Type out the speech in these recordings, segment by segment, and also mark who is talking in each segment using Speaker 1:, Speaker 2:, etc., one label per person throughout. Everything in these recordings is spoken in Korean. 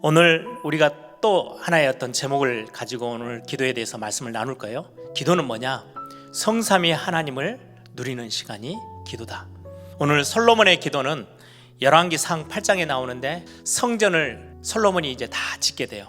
Speaker 1: 오늘 우리가 또 하나의 어떤 제목을 가지고 오늘 기도에 대해서 말씀을 나눌 거예요. 기도는 뭐냐? 성삼위 하나님을 누리는 시간이 기도다. 오늘 솔로몬의 기도는 열왕기상 8장에 나오는데 성전을 솔로몬이 이제 다 짓게 돼요.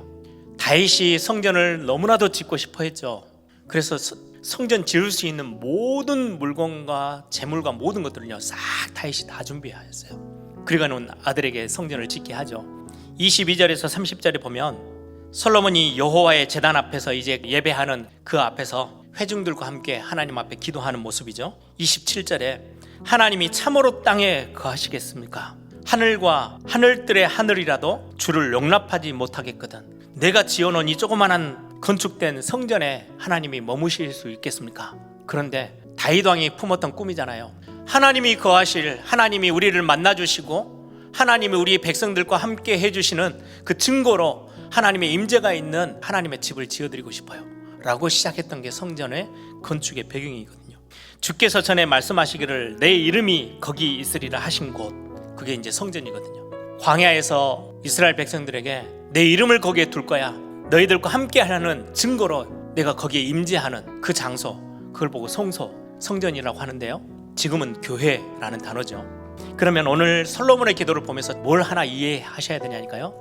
Speaker 1: 다윗이 성전을 너무나도 짓고 싶어 했죠. 그래서 성전 지을 수 있는 모든 물건과 재물과 모든 것들을요 싹 다윗이 다 준비하였어요. 그리고는 아들에게 성전을 짓게 하죠. 22절에서 30절에 보면 솔로몬이 여호와의 제단 앞에서 이제 예배하는 그 앞에서 회중들과 함께 하나님 앞에 기도하는 모습이죠. 27절에 하나님이 참으로 땅에 거하시겠습니까? 하늘과 하늘들의 하늘이라도 주를 용납하지 못하겠거든. 내가 지어놓은 이 조그만한 건축된 성전에 하나님이 머무실 수 있겠습니까? 그런데 다윗 왕이 품었던 꿈이잖아요. 하나님이 거하실, 하나님이 우리를 만나주시고 하나님이 우리 백성들과 함께 해주시는 그 증거로 하나님의 임재가 있는 하나님의 집을 지어드리고 싶어요 라고 시작했던 게 성전의 건축의 배경이거든요. 주께서 전에 말씀하시기를 내 이름이 거기 있으리라 하신 곳, 그게 이제 성전이거든요. 광야에서 이스라엘 백성들에게 내 이름을 거기에 둘 거야, 너희들과 함께 하는 증거로 내가 거기에 임재하는 그 장소, 그걸 보고 성전이라고 하는데요. 지금은 교회라는 단어죠. 그러면 오늘 솔로몬의 기도를 보면서 뭘 하나 이해하셔야 되냐니까요.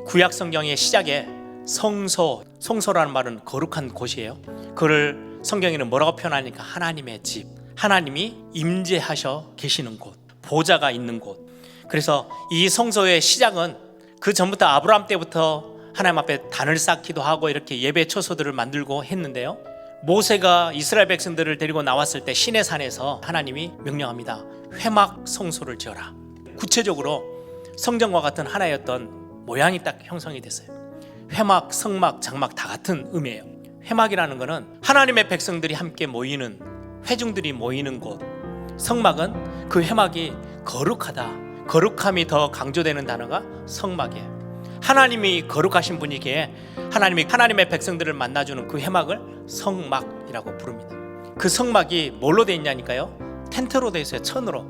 Speaker 1: 구약 성경의 시작에 성소라는 말은 거룩한 곳이에요. 그걸 성경에는 뭐라고 표현하니까 하나님의 집, 하나님이 임재하셔 계시는 곳, 보좌가 있는 곳. 그래서 이 성소의 시작은 그 전부터 아브라함 때부터 하나님 앞에 단을 쌓기도 하고 이렇게 예배 처소들을 만들고 했는데요. 모세가 이스라엘 백성들을 데리고 나왔을 때 시내산에서 하나님이 명령합니다. 회막 성소를 지어라. 구체적으로 성전과 같은 하나의 어떤 모양이 딱 형성이 됐어요. 회막, 성막, 장막 다 같은 의미예요. 회막이라는 것은 하나님의 백성들이 함께 모이는, 회중들이 모이는 곳. 성막은 그 회막이 거룩하다, 거룩함이 더 강조되는 단어가 성막이에요. 하나님이 거룩하신 분이기에 하나님의 백성들을 만나주는 그 회막을 성막이라고 부릅니다. 그 성막이 뭘로 되어 있냐니까요. 텐트로 되어 있어요. 천으로.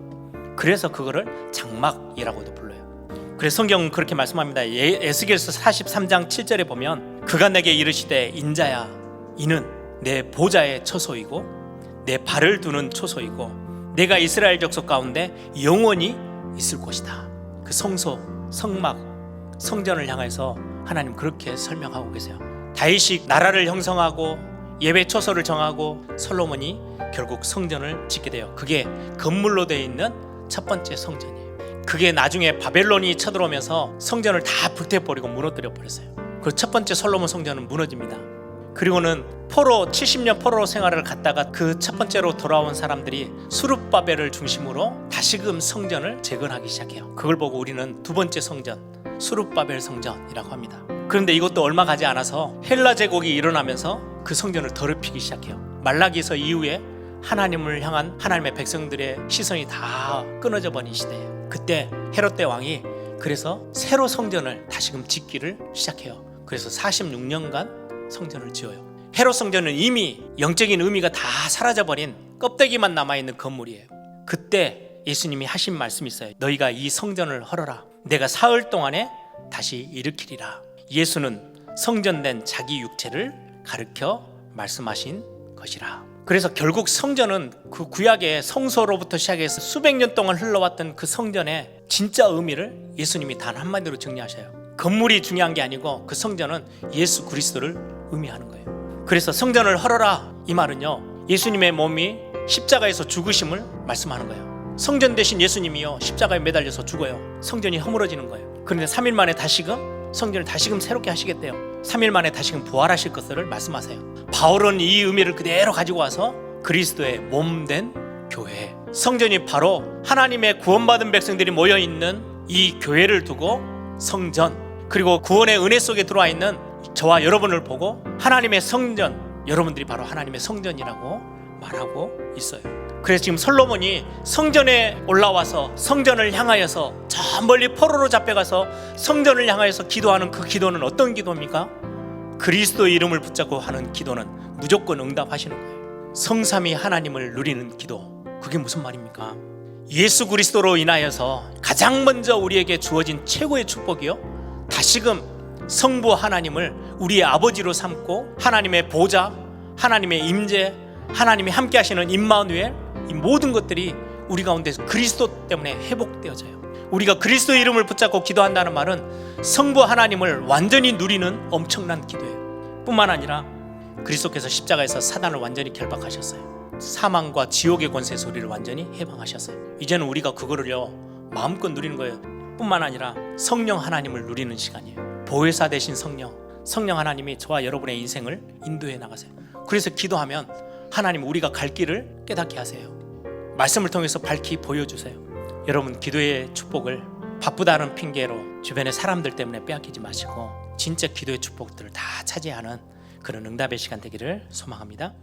Speaker 1: 그래서 그거를 장막이라고도 불러요. 그래서 성경은 그렇게 말씀합니다. 에스겔서 43장 7절에 보면 그가 내게 이르시되 인자야 이는 내 보좌의 처소이고 내 발을 두는 초소이고 내가 이스라엘 족속 가운데 영원히 있을 곳이다. 그 성소, 성막, 성전을 향해서 하나님 그렇게 설명하고 계세요. 다윗이 나라를 형성하고 예배 처소를 정하고 솔로몬이 결국 성전을 짓게 돼요. 그게 건물로 되어 있는 첫 번째 성전이에요. 그게 나중에 바벨론이 쳐들어오면서 성전을 다 불태워버리고 무너뜨려 버렸어요. 그 첫 번째 솔로몬 성전은 무너집니다. 그리고는 70년 포로 생활을 갔다가 그 첫 번째로 돌아온 사람들이 수룹바벨을 중심으로 다시금 성전을 재건하기 시작해요. 그걸 보고 우리는 두 번째 성전, 수룹바벨 성전이라고 합니다. 그런데 이것도 얼마 가지 않아서 헬라 제국이 일어나면서 그 성전을 더럽히기 시작해요. 말라기서 이후에 하나님을 향한 하나님의 백성들의 시선이 다 끊어져 버린 시대예요. 그때 헤롯 왕이 그래서 새로 성전을 다시금 짓기를 시작해요. 그래서 46년간 성전을 지어요. 헤롯 성전은 이미 영적인 의미가 다 사라져버린 껍데기만 남아있는 건물이에요. 그때 예수님이 하신 말씀이 있어요. 너희가 이 성전을 헐어라. 내가 사흘 동안에 다시 일으키리라. 예수는 성전된 자기 육체를 가르쳐 말씀하신 것이라. 그래서 결국 성전은 그 구약의 성소로부터 시작해서 수백 년 동안 흘러왔던 그 성전의 진짜 의미를 예수님이 단 한마디로 정리하셔요. 건물이 중요한 게 아니고 그 성전은 예수 그리스도를 의미하는 거예요. 그래서 성전을 헐어라 이 말은요, 예수님의 몸이 십자가에서 죽으심을 말씀하는 거예요. 성전 대신 예수님이요 십자가에 매달려서 죽어요. 성전이 허물어지는 거예요. 그런데 3일 만에 다시금 성전을 다시금 새롭게 하시겠대요. 3일 만에 다시금 부활하실 것을 말씀하세요. 바울은 이 의미를 그대로 가지고 와서 그리스도의 몸된 교회, 성전이 바로 하나님의 구원받은 백성들이 모여있는 이 교회를 두고 성전, 그리고 구원의 은혜 속에 들어와 있는 저와 여러분을 보고 하나님의 성전, 여러분들이 바로 하나님의 성전이라고 말하고 있어요. 그래서 지금 솔로몬이 성전에 올라와서 성전을 향하여서 저 멀리 포로로 잡혀가서 성전을 향하여서 기도하는 그 기도는 어떤 기도입니까? 그리스도 이름을 붙잡고 하는 기도는 무조건 응답하시는 거예요. 성삼위 하나님을 누리는 기도, 그게 무슨 말입니까? 예수 그리스도로 인하여서 가장 먼저 우리에게 주어진 최고의 축복이요, 다시금 성부 하나님을 우리의 아버지로 삼고 하나님의 보좌, 하나님의 임재, 하나님이 함께 하시는 임마누엘, 이 모든 것들이 우리 가운데 그리스도 때문에 회복되어져요. 우리가 그리스도 이름을 붙잡고 기도한다는 말은 성부 하나님을 완전히 누리는 엄청난 기도예요. 뿐만 아니라 그리스도께서 십자가에서 사단을 완전히 결박하셨어요. 사망과 지옥의 권세 소리를 완전히 해방하셨어요. 이제는 우리가 그거를요 마음껏 누리는 거예요. 뿐만 아니라 성령 하나님을 누리는 시간이에요. 보혜사 되신 성령 하나님이 저와 여러분의 인생을 인도해 나가세요. 그래서 기도하면 하나님 우리가 갈 길을 깨닫게 하세요. 말씀을 통해서 밝히 보여주세요. 여러분 기도의 축복을 바쁘다는 핑계로 주변의 사람들 때문에 빼앗기지 마시고 진짜 기도의 축복들을 다 차지하는 그런 응답의 시간 되기를 소망합니다.